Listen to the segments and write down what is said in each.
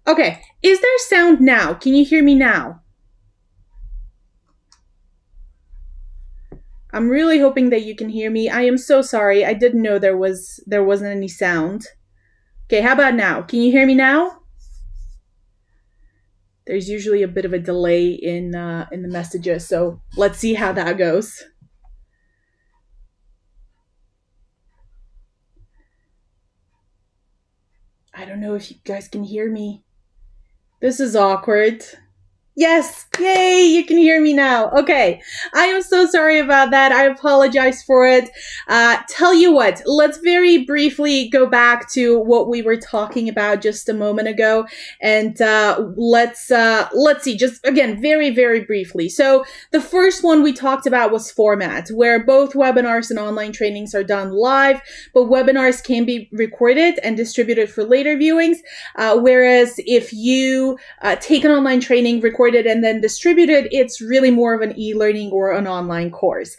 Okay, is there sound now? Can you hear me now? I'm really hoping that you can hear me. I am so sorry. I didn't know there wasn't any sound. Okay, how about now? Can you hear me now? There's usually a bit of a delay in the messages, so let's see how that goes. I don't know if you guys can hear me. This is awkward. Yes, yay, you can hear me now. Okay, I am so sorry about that. I apologize for it. Tell you what, let's very briefly go back to what we were talking about just a moment ago, and let's see, just again, very, very briefly. So the first one we talked about was format, where both webinars and online trainings are done live, but webinars can be recorded and distributed for later viewings, whereas if you take an online training, record it and then distributed, it's really more of an e-learning or an online course.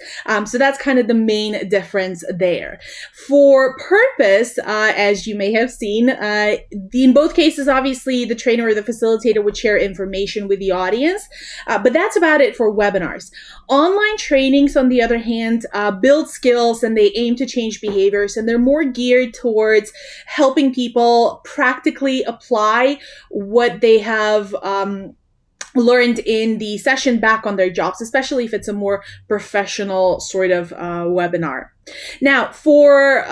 So that's kind of the main difference there. For purpose, as you may have seen, in both cases, obviously, the trainer or the facilitator would share information with the audience, but that's about it for webinars. Online trainings, on the other hand, build skills and they aim to change behaviors, and they're more geared towards helping people practically apply what they have learned in the session back on their jobs, especially if it's a more professional sort of webinar. Now, for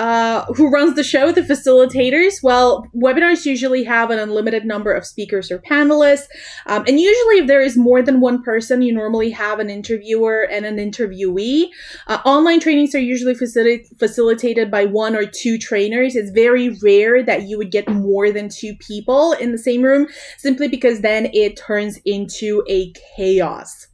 who runs the show, the facilitators, well, webinars usually have an unlimited number of speakers or panelists. And usually if there is more than one person, you normally have an interviewer and an interviewee. Online trainings are usually facilitated by one or two trainers. It's very rare that you would get more than two people in the same room, simply because then it turns into a chaos.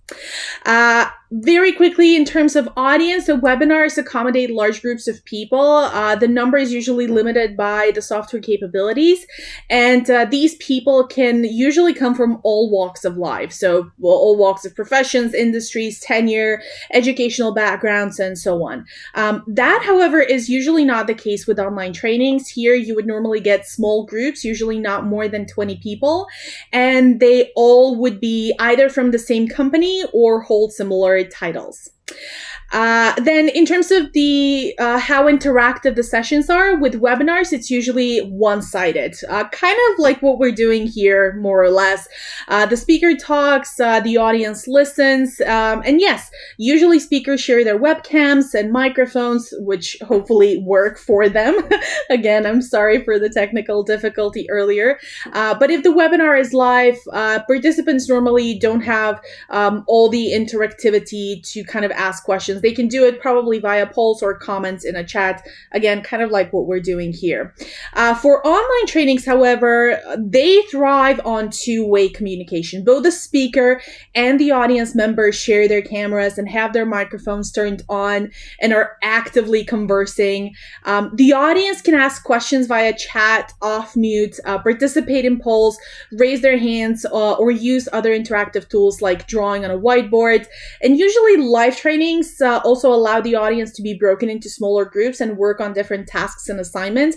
Very quickly, in terms of audience, the webinars accommodate large groups of people. The number is usually limited by the software capabilities, and these people can usually come from all walks of life. So, all walks of professions, industries, tenure, educational backgrounds, and so on. That, however, is usually not the case with online trainings. Here, you would normally get small groups, usually not more than 20 people, and they all would be either from the same company or hold similar titles. Then in terms of the how interactive the sessions are, with webinars, it's usually one-sided, kind of like what we're doing here, more or less. The speaker talks, the audience listens, and yes, usually speakers share their webcams and microphones, which hopefully work for them. Again, I'm sorry for the technical difficulty earlier. But if the webinar is live, participants normally don't have all the interactivity to kind of ask questions. They can do it probably via polls or comments in a chat. Again, kind of like what we're doing here. For online trainings, however, they thrive on two-way communication. Both the speaker and the audience members share their cameras and have their microphones turned on and are actively conversing. The audience can ask questions via chat, off mute, participate in polls, raise their hands, or use other interactive tools like drawing on a whiteboard. And usually live trainings also allow the audience to be broken into smaller groups and work on different tasks and assignments.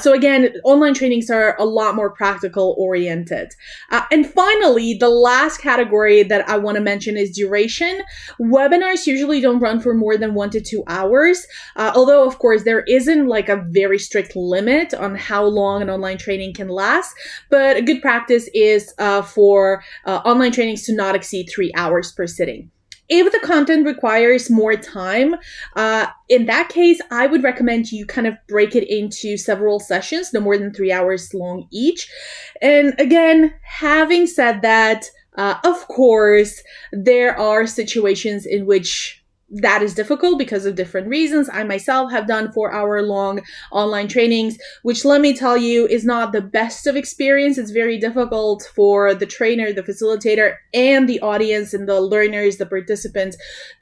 So again, online trainings are a lot more practical oriented. And finally, the last category that I want to mention is duration. Webinars usually don't run for more than 1 to 2 hours, although of course there isn't like a very strict limit on how long an online training can last, but a good practice is for online trainings to not exceed 3 hours per sitting. If the content requires more time, in that case, I would recommend you kind of break it into several sessions, no more than 3 hours long each. And again, having said that, of course, there are situations in which that is difficult because of different reasons. I myself have done 4-hour-long online trainings, which, let me tell you, is not the best of experience. It's very difficult for the trainer, the facilitator, and the audience and the learners, the participants,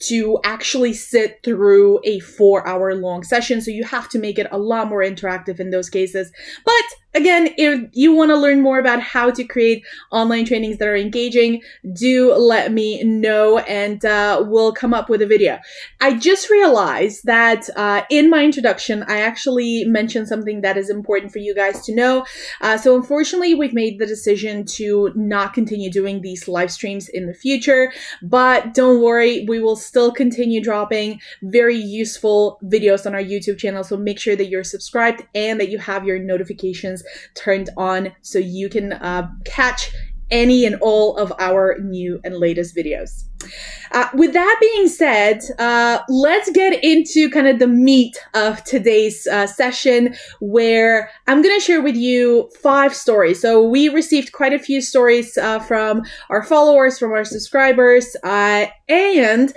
to actually sit through a 4-hour-long session. So you have to make it a lot more interactive in those cases. But Again, if you want to learn more about how to create online trainings that are engaging, do let me know and we'll come up with a video. I just realized that in my introduction, I actually mentioned something that is important for you guys to know. So unfortunately, we've made the decision to not continue doing these live streams in the future, but don't worry, we will still continue dropping very useful videos on our YouTube channel. So make sure that you're subscribed and that you have your notifications turned on so you can catch any and all of our new and latest videos. With that being said, let's get into kind of the meat of today's session, where I'm going to share with you 5 stories. So we received quite a few stories from our followers, from our subscribers, and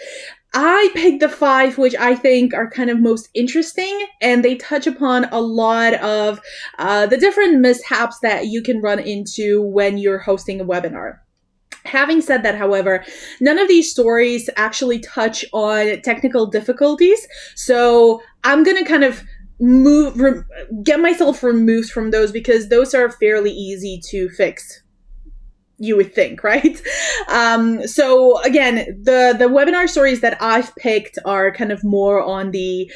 I picked the 5 which I think are kind of most interesting, and they touch upon a lot of the different mishaps that you can run into when you're hosting a webinar. Having said that, however, none of these stories actually touch on technical difficulties, so I'm going to kind of get myself removed from those because those are fairly easy to fix. You would think, right? So again, the webinar stories that I've picked are kind of more on the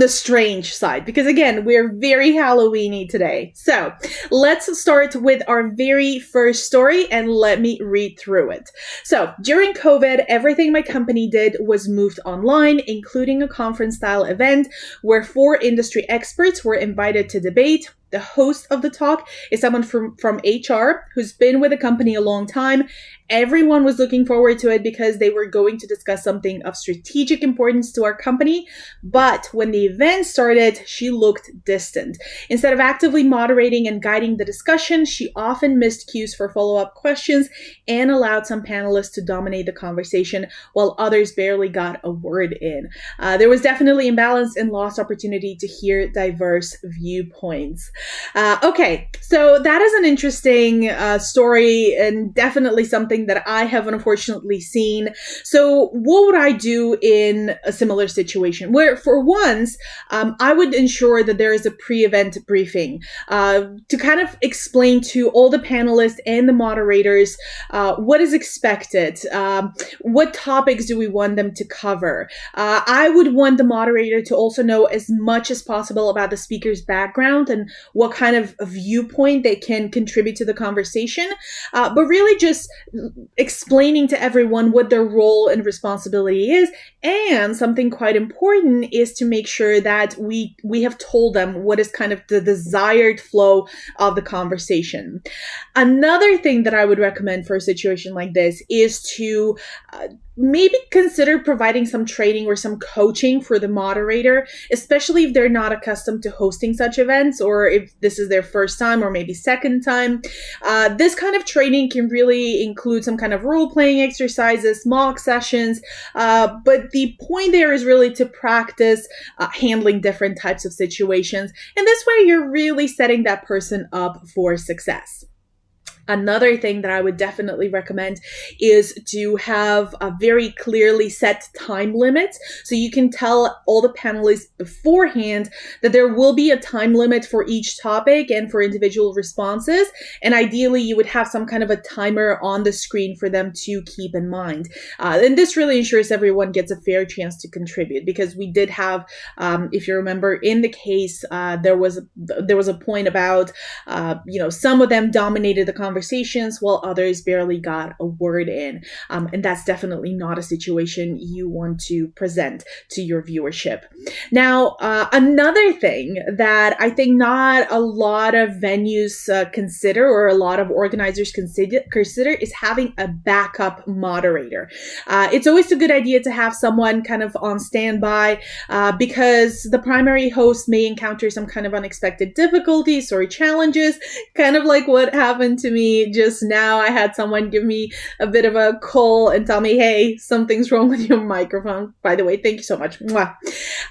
strange side, because again, we're very Halloweeny today. So let's start with our very first story and let me read through it. So during COVID, everything my company did was moved online, including a conference style event where 4 industry experts were invited to debate. The host of the talk is someone from HR who's been with the company a long time. Everyone was looking forward to it because they were going to discuss something of strategic importance to our company. But when the event started, she looked distant. Instead of actively moderating and guiding the discussion, she often missed cues for follow-up questions and allowed some panelists to dominate the conversation while others barely got a word in. There was definitely imbalance and lost opportunity to hear diverse viewpoints. Okay, so that is an interesting story and definitely something that I have unfortunately seen. So what would I do in a similar situation? Where for once, I would ensure that there is a pre-event briefing to kind of explain to all the panelists and the moderators what is expected, what topics do we want them to cover. I would want the moderator to also know as much as possible about the speaker's background and what kind of viewpoint they can contribute to the conversation, but really just explaining to everyone what their role and responsibility is. And something quite important is to make sure that we have told them what is kind of the desired flow of the conversation. Another thing that I would recommend for a situation like this is to maybe consider providing some training or some coaching for the moderator, especially if they're not accustomed to hosting such events, or if this is their first time or maybe second time. This kind of training can really include some kind of role-playing exercises, mock sessions, but the point there is really to practice handling different types of situations. And this way you're really setting that person up for success. Another thing that I would definitely recommend is to have a very clearly set time limits. So you can tell all the panelists beforehand that there will be a time limit for each topic and for individual responses. And ideally, you would have some kind of a timer on the screen for them to keep in mind. And this really ensures everyone gets a fair chance to contribute, because we did have, if you remember, in the case, there was a point about, some of them dominated the conversations while others barely got a word in. And that's definitely not a situation you want to present to your viewership. Now, another thing that I think not a lot of venues consider, or a lot of organizers consider is having a backup moderator. It's always a good idea to have someone kind of on standby because the primary host may encounter some kind of unexpected difficulties or challenges, kind of like what happened to me me just now. I had someone give me a bit of a call and tell me, hey, something's wrong with your microphone. By the way, thank you so much. Mwah.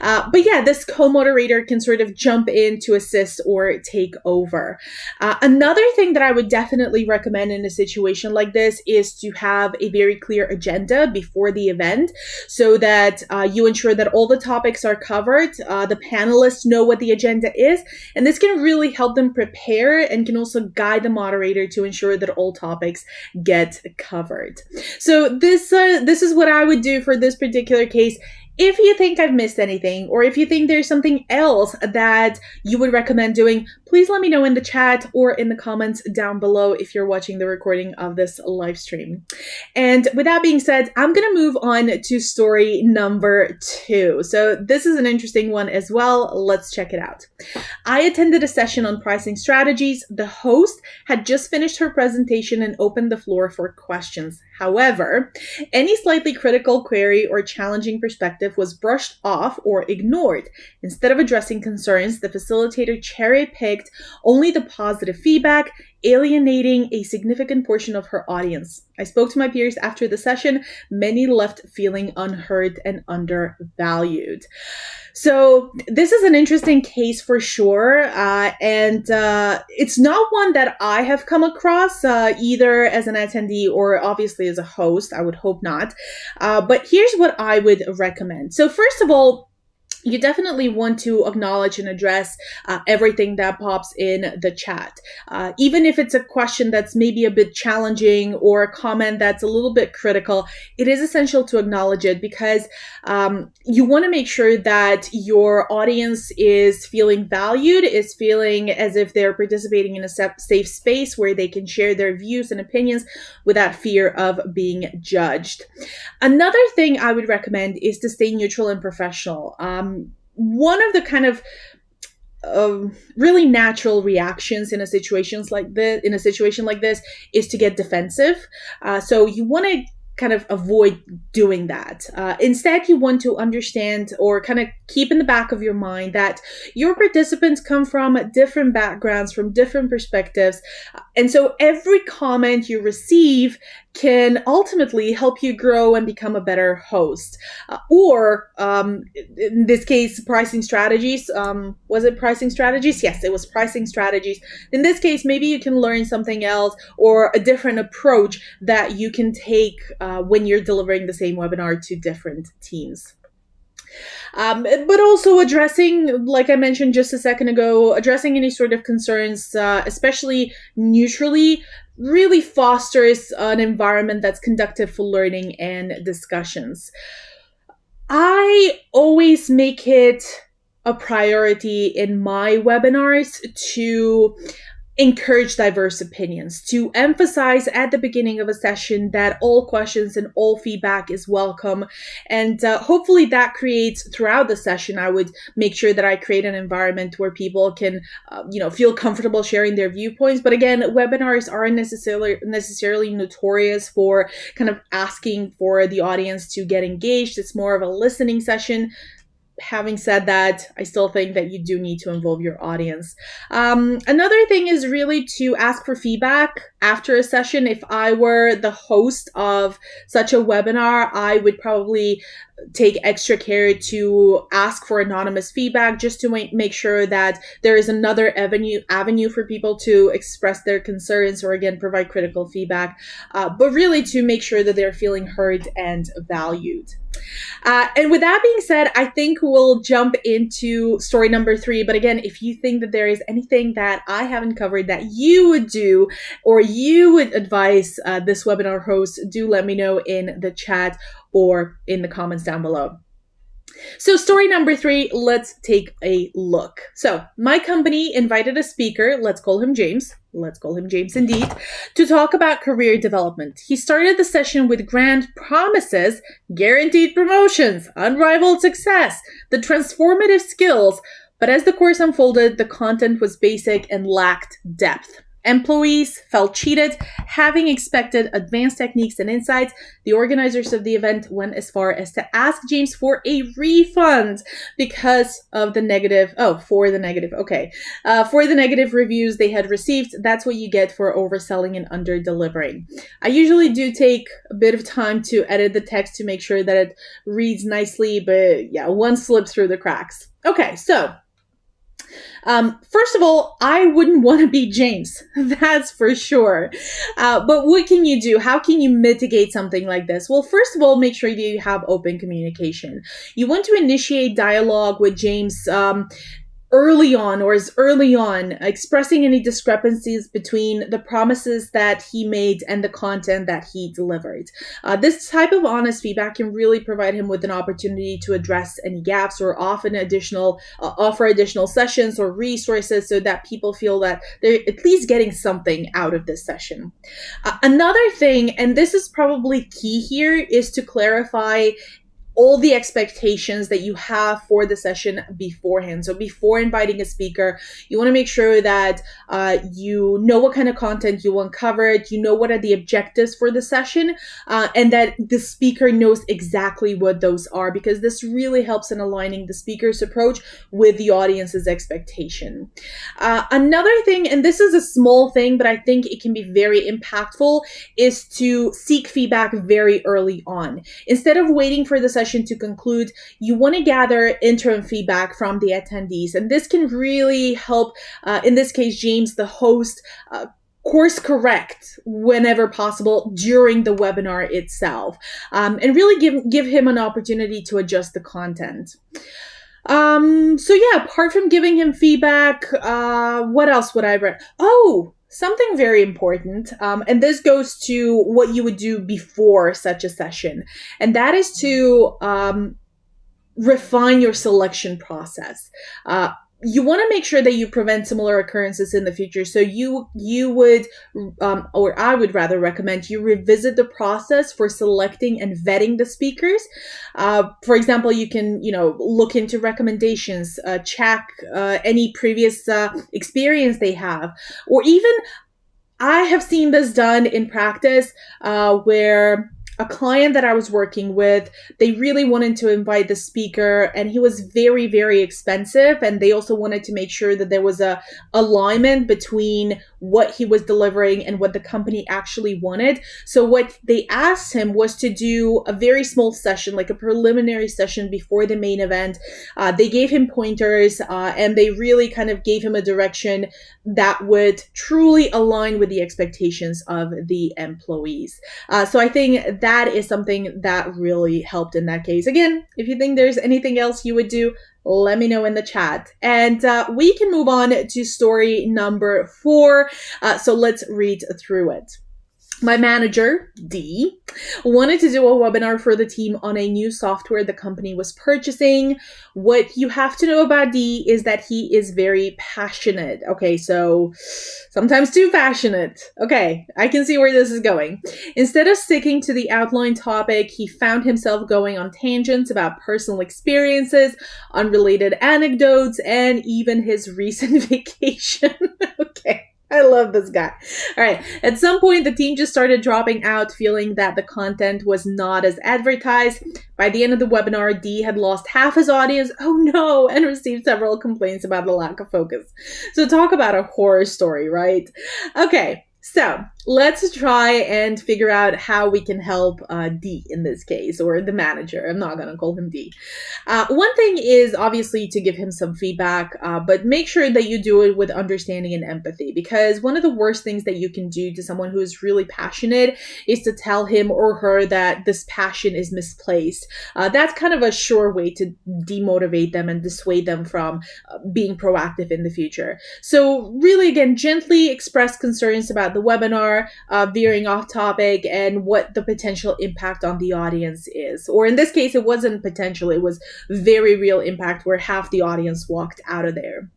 But yeah, this co-moderator can sort of jump in to assist or take over. Another thing that I would definitely recommend in a situation like this is to have a very clear agenda before the event so that you ensure that all the topics are covered. The panelists know what the agenda is, and this can really help them prepare and can also guide the moderator to ensure that all topics get covered. So this is what I would do for this particular case. If you think I've missed anything, or if you think there's something else that you would recommend doing, please let me know in the chat or in the comments down below if you're watching the recording of this live stream. And with that being said, I'm going to move on to story number 2. So this is an interesting one as well. Let's check it out. I attended a session on pricing strategies. The host had just finished her presentation and opened the floor for questions. However, any slightly critical query or challenging perspective was brushed off or ignored. Instead of addressing concerns, the facilitator cherry-picked only the positive feedback, alienating a significant portion of her audience. I spoke to my peers after the session. Many left feeling unheard and undervalued. So this is an interesting case for sure, and it's not one that I have come across either as an attendee or obviously as a host. I would hope not. But here's what I would recommend. So first of all, you definitely want to acknowledge and address everything that pops in the chat. Even if it's a question that's maybe a bit challenging or a comment that's a little bit critical, it is essential to acknowledge it because you want to make sure that your audience is feeling valued, is feeling as if they're participating in a safe space where they can share their views and opinions without fear of being judged. Another thing I would recommend is to stay neutral and professional. One of the kind of really natural reactions in a situation like this is to get defensive. So you want to kind of avoid doing that. Instead, you want to understand or kind of keep in the back of your mind that your participants come from different backgrounds, from different perspectives. And so every comment you receive can ultimately help you grow and become a better host. In this case, pricing strategies. Was it pricing strategies? Yes, it was pricing strategies. In this case, maybe you can learn something else or a different approach that you can take when you're delivering the same webinar to different teams. But also addressing, like I mentioned just a second ago, addressing any sort of concerns, especially neutrally, really fosters an environment that's conducive for learning and discussions. I always make it a priority in my webinars to encourage diverse opinions, to emphasize at the beginning of a session that all questions and all feedback is welcome. And hopefully that creates throughout the session, I would make sure that I create an environment where people can, feel comfortable sharing their viewpoints. But again, webinars aren't necessarily notorious for kind of asking for the audience to get engaged. It's more of a listening session. Having said that, I still think that you do need to involve your audience. Another thing is really to ask for feedback after a session. If I were the host of such a webinar, I would probably take extra care to ask for anonymous feedback just to make sure that there is another avenue for people to express their concerns or again provide critical feedback, but really to make sure that they're feeling heard and valued. And with that being said, I think we'll jump into story number 3. But again, if you think that there is anything that I haven't covered that you would do or you would advise this webinar host, do let me know in the chat or in the comments down below. So story number 3, let's take a look. So my company invited a speaker, let's call him James indeed, to talk about career development. He started the session with grand promises, guaranteed promotions, unrivaled success, the transformative skills, but as the course unfolded, the content was basic and lacked depth. Employees felt cheated. Having expected advanced techniques and insights, the organizers of the event went as far as to ask James for a refund because of the negative, for the negative reviews they had received. That's what you get for overselling and under-delivering. I usually do take a bit of time to edit the text to make sure that it reads nicely, but yeah, one slipped through the cracks. Okay, so first of all, I wouldn't want to be James. That's for sure. But what can you do? How can you mitigate something like this? Well, first of all, make sure that you have open communication. You want to initiate dialogue with James early on, expressing any discrepancies between the promises that he made and the content that he delivered. This type of honest feedback can really provide him with an opportunity to address any gaps or offer additional sessions or resources so that people feel that they're at least getting something out of this session. Another thing, and this is probably key here, is to clarify all the expectations that you have for the session beforehand. So before inviting a speaker, you want to make sure that you know what kind of content you want covered, you know what are the objectives for the session, and that the speaker knows exactly what those are, because this really helps in aligning the speaker's approach with the audience's expectation. Another thing, and this is a small thing, but I think it can be very impactful, is to seek feedback very early on. Instead of waiting for the session to conclude, you want to gather interim feedback from the attendees. And this can really help, in this case, James, the host, course correct whenever possible during the webinar itself, and really give him an opportunity to adjust the content. So yeah, apart from giving him feedback, what else would I read? Something very important, and this goes to what you would do before such a session, and that is to refine your selection process. You want to make sure that you prevent similar occurrences in the future. So you would, or I would rather recommend you revisit the process for selecting and vetting the speakers. For example, you can, look into recommendations, check any previous experience they have, or even I have seen this done in practice where a client that I was working with, they really wanted to invite the speaker, and he was very, very expensive. And they also wanted to make sure that there was a alignment between what he was delivering and what the company actually wanted. So what they asked him was to do a very small session, like a preliminary session before the main event. They gave him pointers, and they really kind of gave him a direction that would truly align with the expectations of the employees. So I think that is something that really helped in that case. Again, if you think there's anything else you would do, let me know in the chat. And we can move on to story number 4. So let's read through it. My manager, D, wanted to do a webinar for the team on a new software the company was purchasing. What you have to know about D is that he is very passionate. Okay, so sometimes too passionate. Okay, I can see where this is going. Instead of sticking to the outline topic, he found himself going on tangents about personal experiences, unrelated anecdotes, and even his recent vacation. Okay. I love this guy. All right. At some point, the team just started dropping out, feeling that the content was not as advertised. By the end of the webinar, D had lost half his audience. Oh no, and received several complaints about the lack of focus. So talk about a horror story, right? Okay. So let's try and figure out how we can help D in this case, or the manager. I'm not going to call him D. One thing is obviously to give him some feedback, but make sure that you do it with understanding and empathy, because one of the worst things that you can do to someone who is really passionate is to tell him or her that this passion is misplaced. That's kind of a sure way to demotivate them and dissuade them from being proactive in the future. So really, again, gently express concerns about the webinar, veering off topic, and what the potential impact on the audience is. Or in this case, it wasn't potential, it was very real impact where half the audience walked out of there.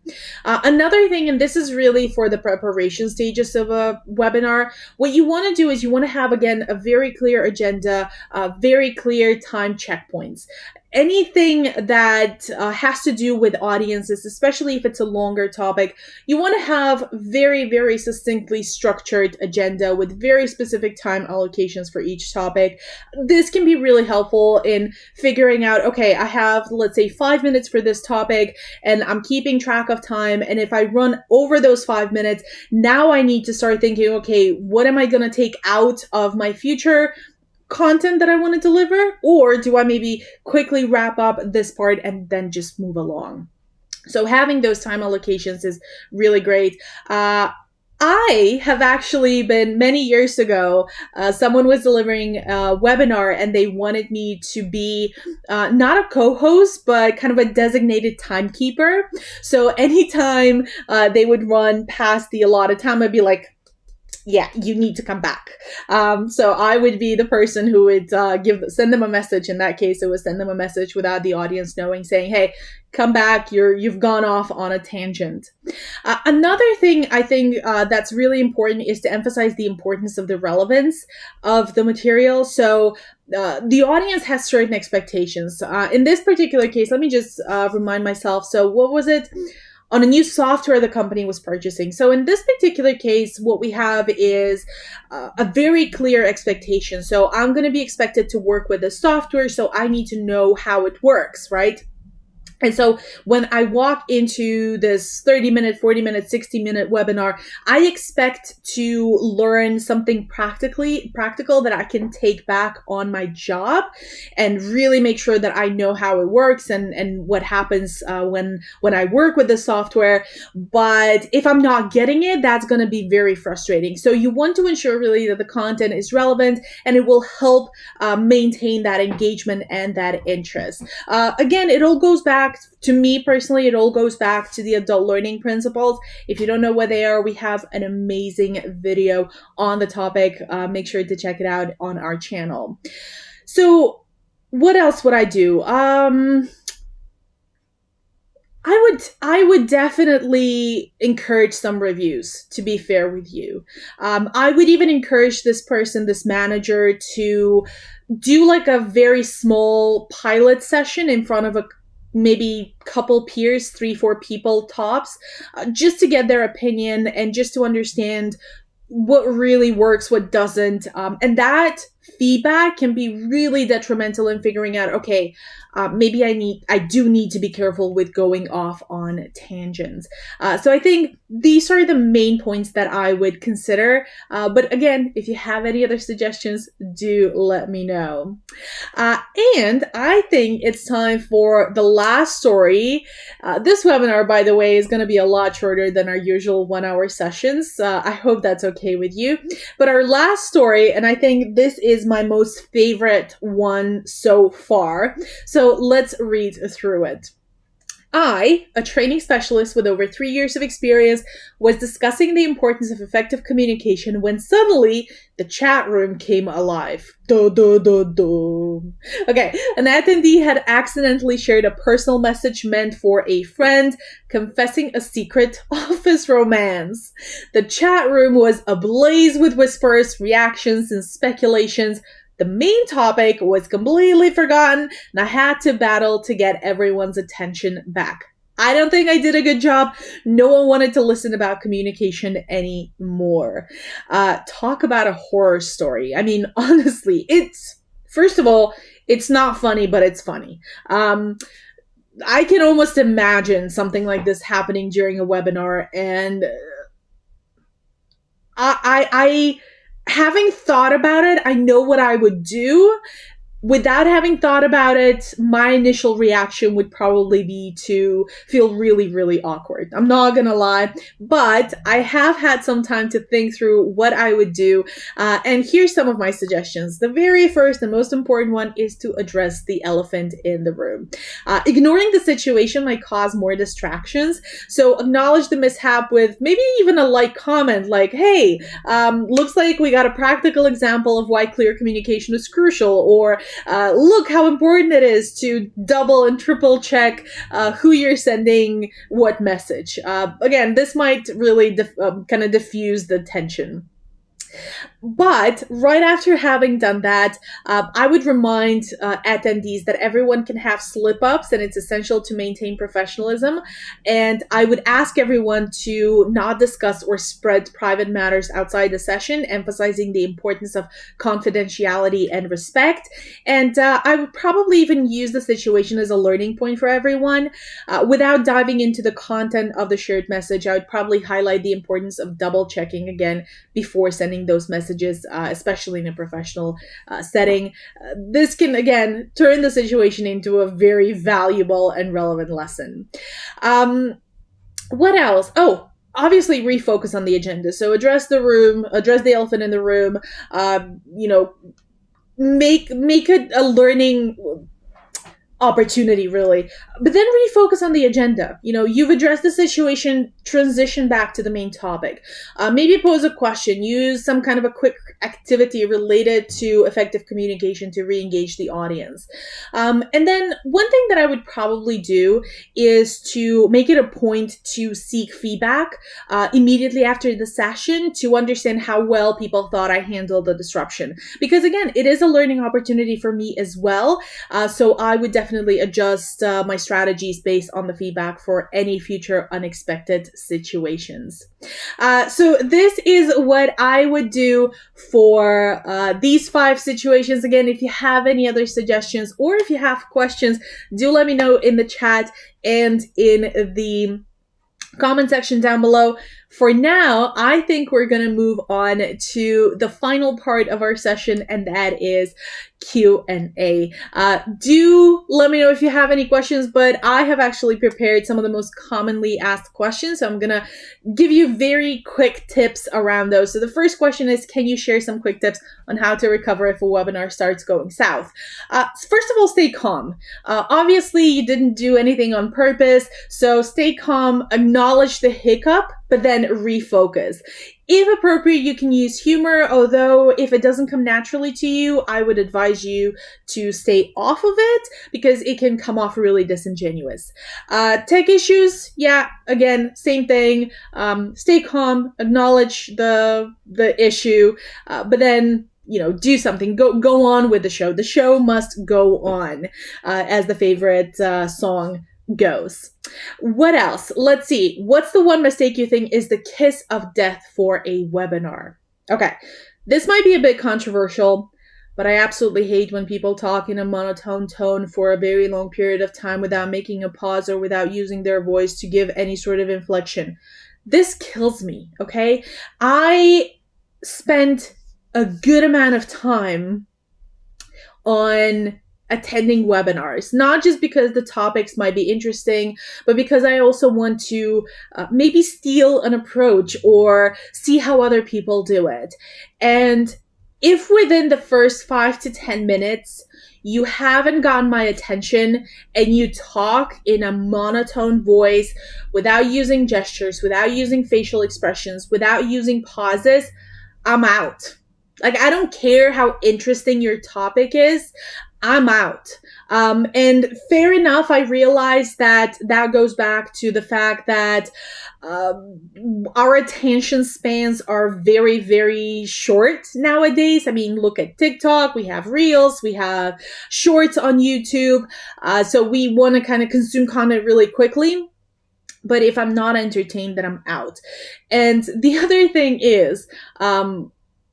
Another thing, and this is really for the preparation stages of a webinar, what you want to do is you want to have, again, a very clear agenda, very clear time checkpoints. anything that has to do with audiences, especially if it's a longer topic, you want to have very, very succinctly structured agenda with very specific time allocations for each topic. This can be really helpful in figuring out, okay, I have, let's say, 5 minutes for this topic, and I'm keeping track of time. And if I run over those 5 minutes, now I need to start thinking, okay, what am I going to take out of my future content that I want to deliver? Or do I maybe quickly wrap up this part and then just move along? So having those time allocations is really great. I have actually been, many years ago, someone was delivering a webinar and they wanted me to be not a co-host, but kind of a designated timekeeper. So anytime they would run past the allotted time, I'd be like, yeah, you need to come back. So I would be the person who would send them a message. In that case, it was send them a message without the audience knowing, saying, hey, come back, you've gone off on a tangent. Another thing I think that's really important is to emphasize the importance of the relevance of the material. So the audience has certain expectations. In this particular case, let me just remind myself. So what was it? On a new software the company was purchasing. So in this particular case, what we have is a very clear expectation. So I'm going to be expected to work with the software, so I need to know how it works, right? And so when I walk into this 30-minute, 40-minute, 60-minute webinar, I expect to learn something practical that I can take back on my job and really make sure that I know how it works and what happens when I work with the software. But if I'm not getting it, that's going to be very frustrating. So you want to ensure really that the content is relevant and it will help maintain that engagement and that interest. Again, it all goes back to me personally, it all goes back to the adult learning principles. If you don't know what they are, we have an amazing video on the topic. Make sure to check it out on our channel. So what else would I do? I would definitely encourage some reviews, to be fair with you. I would even encourage this person, this manager, to do like a very small pilot session in front of maybe couple peers, 3-4 people tops, just to get their opinion and just to understand what really works, what doesn't. And that feedback can be really detrimental in figuring out, okay, maybe I do need to be careful with going off on tangents. So I think these are the main points that I would consider. But again, if you have any other suggestions, do let me know. And I think it's time for the last story. This webinar, by the way, is going to be a lot shorter than our usual 1-hour sessions. I hope that's okay with you. But our last story, and I think this is my most favorite one so far. So let's read through it. I, a training specialist with over 3 years of experience, was discussing the importance of effective communication when suddenly the chat room came alive. Okay, an attendee had accidentally shared a personal message meant for a friend, confessing a secret office romance. The chat room was ablaze with whispers, reactions, and speculations. The main topic was completely forgotten, and I had to battle to get everyone's attention back. I don't think I did a good job. No one wanted to listen about communication anymore. Talk about a horror story. I mean, honestly, first of all, it's not funny, but it's funny. I can almost imagine something like this happening during a webinar, and I having thought about it, I know what I would do. Without having thought about it, my initial reaction would probably be to feel really, really awkward. I'm not gonna lie, but I have had some time to think through what I would do. And here's some of my suggestions. The very first and most important one is to address the elephant in the room. Ignoring the situation might cause more distractions. So acknowledge the mishap with maybe even a light comment like, hey, looks like we got a practical example of why clear communication is crucial, or look how important it is to double and triple check who you're sending what message. Again, this might really kind of diffuse the tension. But right after having done that, I would remind attendees that everyone can have slip-ups and it's essential to maintain professionalism. And I would ask everyone to not discuss or spread private matters outside the session, emphasizing the importance of confidentiality and respect. And I would probably even use the situation as a learning point for everyone. Without diving into the content of the shared message, I would probably highlight the importance of double checking again before sending those messages, especially in a professional setting. This can, again, turn the situation into a very valuable and relevant lesson. What else? Oh, obviously refocus on the agenda. So address the elephant in the room, make it a learning opportunity, really. But then refocus on the agenda. You've addressed the situation, transition back to the main topic. Maybe pose a question, use some kind of a quick activity related to effective communication to re-engage the audience. And then one thing that I would probably do is to make it a point to seek feedback immediately after the session to understand how well people thought I handled the disruption. Because again, it is a learning opportunity for me as well. So I would definitely adjust my strategies based on the feedback for any future unexpected situations. So this is what I would do for these 5 situations. Again, if you have any other suggestions or if you have questions, do let me know in the chat and in the comment section down below. For now, I think we're going to move on to the final part of our session, and that is Q&A. Do let me know if you have any questions, but I have actually prepared some of the most commonly asked questions, so I'm going to give you very quick tips around those. So the first question is, can you share some quick tips on how to recover if a webinar starts going south? First of all, stay calm. Obviously, you didn't do anything on purpose, so stay calm, acknowledge the hiccup, but then refocus. If appropriate, you can use humor, although if it doesn't come naturally to you, I would advise you to stay off of it because it can come off really disingenuous. Tech issues, yeah, again, same thing. Stay calm, acknowledge the issue, but then do something. Go on with the show. The show must go on, as the favorite song goes. What else? Let's see. What's the one mistake you think is the kiss of death for a webinar? Okay, this might be a bit controversial, but I absolutely hate when people talk in a monotone tone for a very long period of time without making a pause or without using their voice to give any sort of inflection. This kills me, okay? I spent a good amount of time on attending webinars, not just because the topics might be interesting, but because I also want to maybe steal an approach or see how other people do it. And if within the first 5 to 10 minutes, you haven't gotten my attention and you talk in a monotone voice without using gestures, without using facial expressions, without using pauses, I'm out. Like, I don't care how interesting your topic is. I'm out. And fair enough, I realize that goes back to the fact that our attention spans are very, very short nowadays. I mean, look at TikTok, we have Reels, we have Shorts on YouTube. So we want to kind of consume content really quickly. But if I'm not entertained, then I'm out. And the other thing is,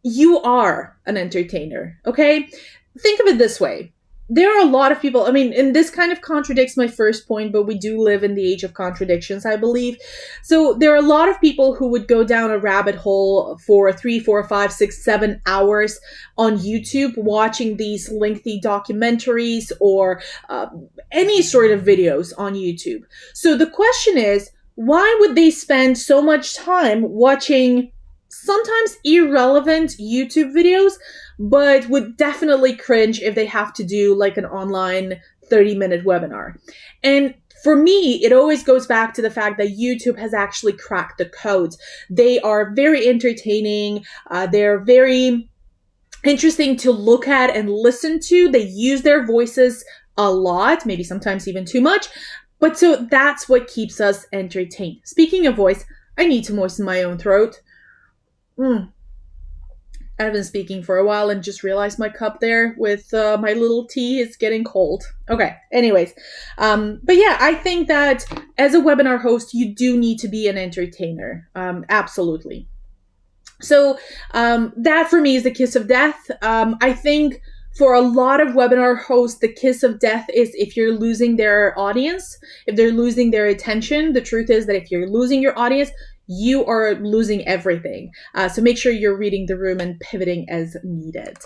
you are an entertainer, okay? Think of it this way. There are a lot of people, and this kind of contradicts my first point, but we do live in the age of contradictions, I believe. So there are a lot of people who would go down a rabbit hole for 3, 4, 5, 6, 7 hours on YouTube watching these lengthy documentaries or any sort of videos on YouTube. So the question is, why would they spend so much time watching sometimes irrelevant YouTube videos, but would definitely cringe if they have to do like an online 30-minute webinar? And for me, it always goes back to the fact that YouTube has actually cracked the code. They are very entertaining. They're very interesting to look at and listen to. They use their voices a lot, maybe sometimes even too much. But so that's what keeps us entertained. Speaking of voice, I need to moisten my own throat. I've been speaking for a while and just realized my cup there with my little tea is getting cold. Okay, anyways. But yeah, I think that as a webinar host, you do need to be an entertainer. Absolutely. So that for me is the kiss of death. I think for a lot of webinar hosts, the kiss of death is if you're losing their audience, if they're losing their attention. The truth is that if you're losing your audience, you are losing everything. So make sure you're reading the room and pivoting as needed.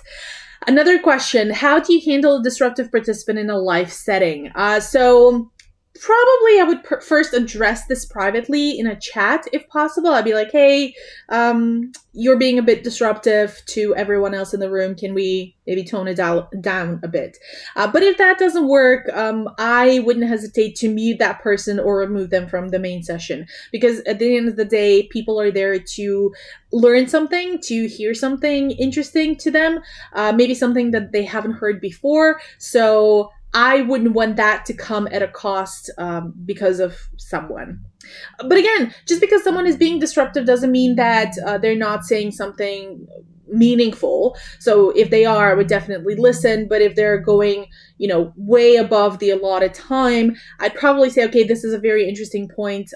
Another question, how do you handle a disruptive participant in a live setting? So probably I would first address this privately in a chat if possible. I'd be like, hey, you're being a bit disruptive to everyone else in the room. Can we maybe tone it down a bit? But if that doesn't work, I wouldn't hesitate to mute that person or remove them from the main session. Because at the end of the day, people are there to learn something, to hear something interesting to them, maybe something that they haven't heard before. So I wouldn't want that to come at a cost because of someone. But again, just because someone is being disruptive doesn't mean that they're not saying something meaningful. So if they are, I would definitely listen. But if they're going, way above the allotted time, I'd probably say, okay, this is a very interesting point.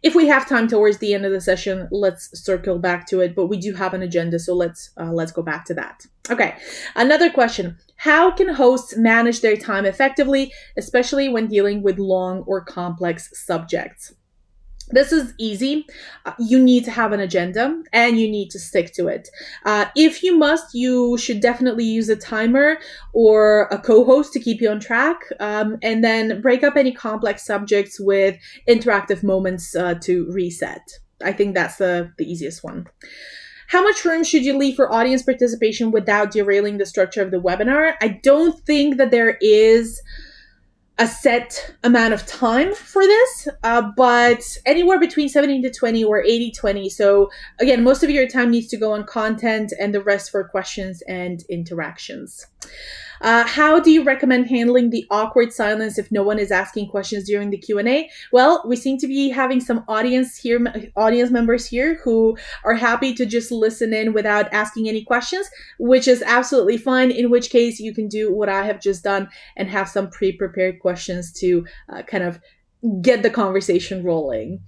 If we have time towards the end of the session, let's circle back to it. But we do have an agenda, so let's go back to that. Okay, another question. How can hosts manage their time effectively, especially when dealing with long or complex subjects? This is easy. You need to have an agenda and you need to stick to it. If you must, you should definitely use a timer or a co-host to keep you on track, and then break up any complex subjects with interactive moments to reset. I think that's the easiest one. How much room should you leave for audience participation without derailing the structure of the webinar? I don't think that there is a set amount of time for this, but anywhere between 70 to 20 or 80-20. So again, most of your time needs to go on content and the rest for questions and interactions. How do you recommend handling the awkward silence if no one is asking questions during the Q&A? Well, we seem to be having some audience members here who are happy to just listen in without asking any questions, which is absolutely fine, in which case you can do what I have just done and have some pre-prepared questions to kind of get the conversation rolling.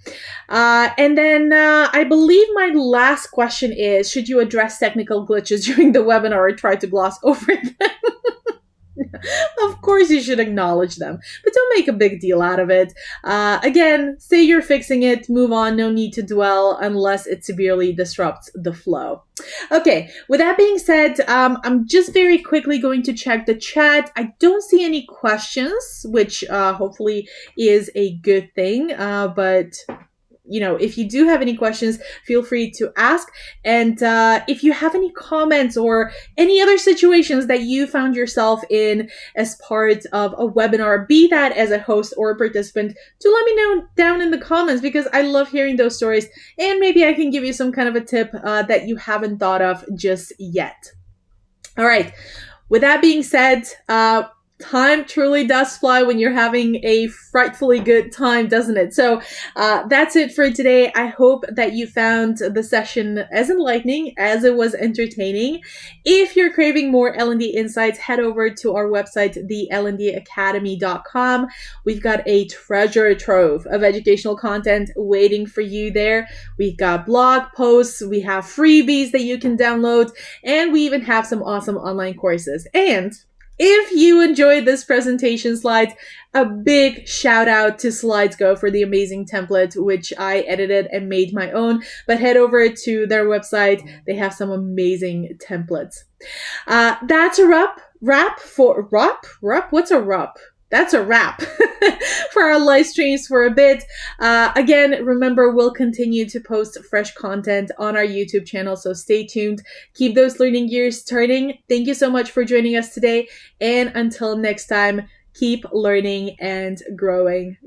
And then I believe my last question is, should you address technical glitches during the webinar or try to gloss over them? Of course you should acknowledge them, but don't make a big deal out of it. Again, say you're fixing it, move on, no need to dwell unless it severely disrupts the flow. Okay, with that being said, I'm just very quickly going to check the chat. I don't see any questions, which hopefully is a good thing, but if you do have any questions, feel free to ask. And if you have any comments or any other situations that you found yourself in as part of a webinar, be that as a host or a participant, do let me know down in the comments, because I love hearing those stories. And maybe I can give you some kind of a tip that you haven't thought of just yet. All right. With that being said, time truly does fly when you're having a frightfully good time, doesn't it? So that's it for today. I hope that you found the session as enlightening as it was entertaining. If you're craving more L&D insights, head over to our website, thelndacademy.com. We've got a treasure trove of educational content waiting for you there. We've got blog posts, we have freebies that you can download, and we even have some awesome online courses. And if you enjoyed this presentation slides, a big shout out to SlidesGo for the amazing template, which I edited and made my own. But head over to their website. They have some amazing templates. That's a wrap. What's a wrap? That's a wrap for our live streams for a bit. Again, remember, we'll continue to post fresh content on our YouTube channel, so stay tuned. Keep those learning gears turning. Thank you so much for joining us today. And until next time, keep learning and growing.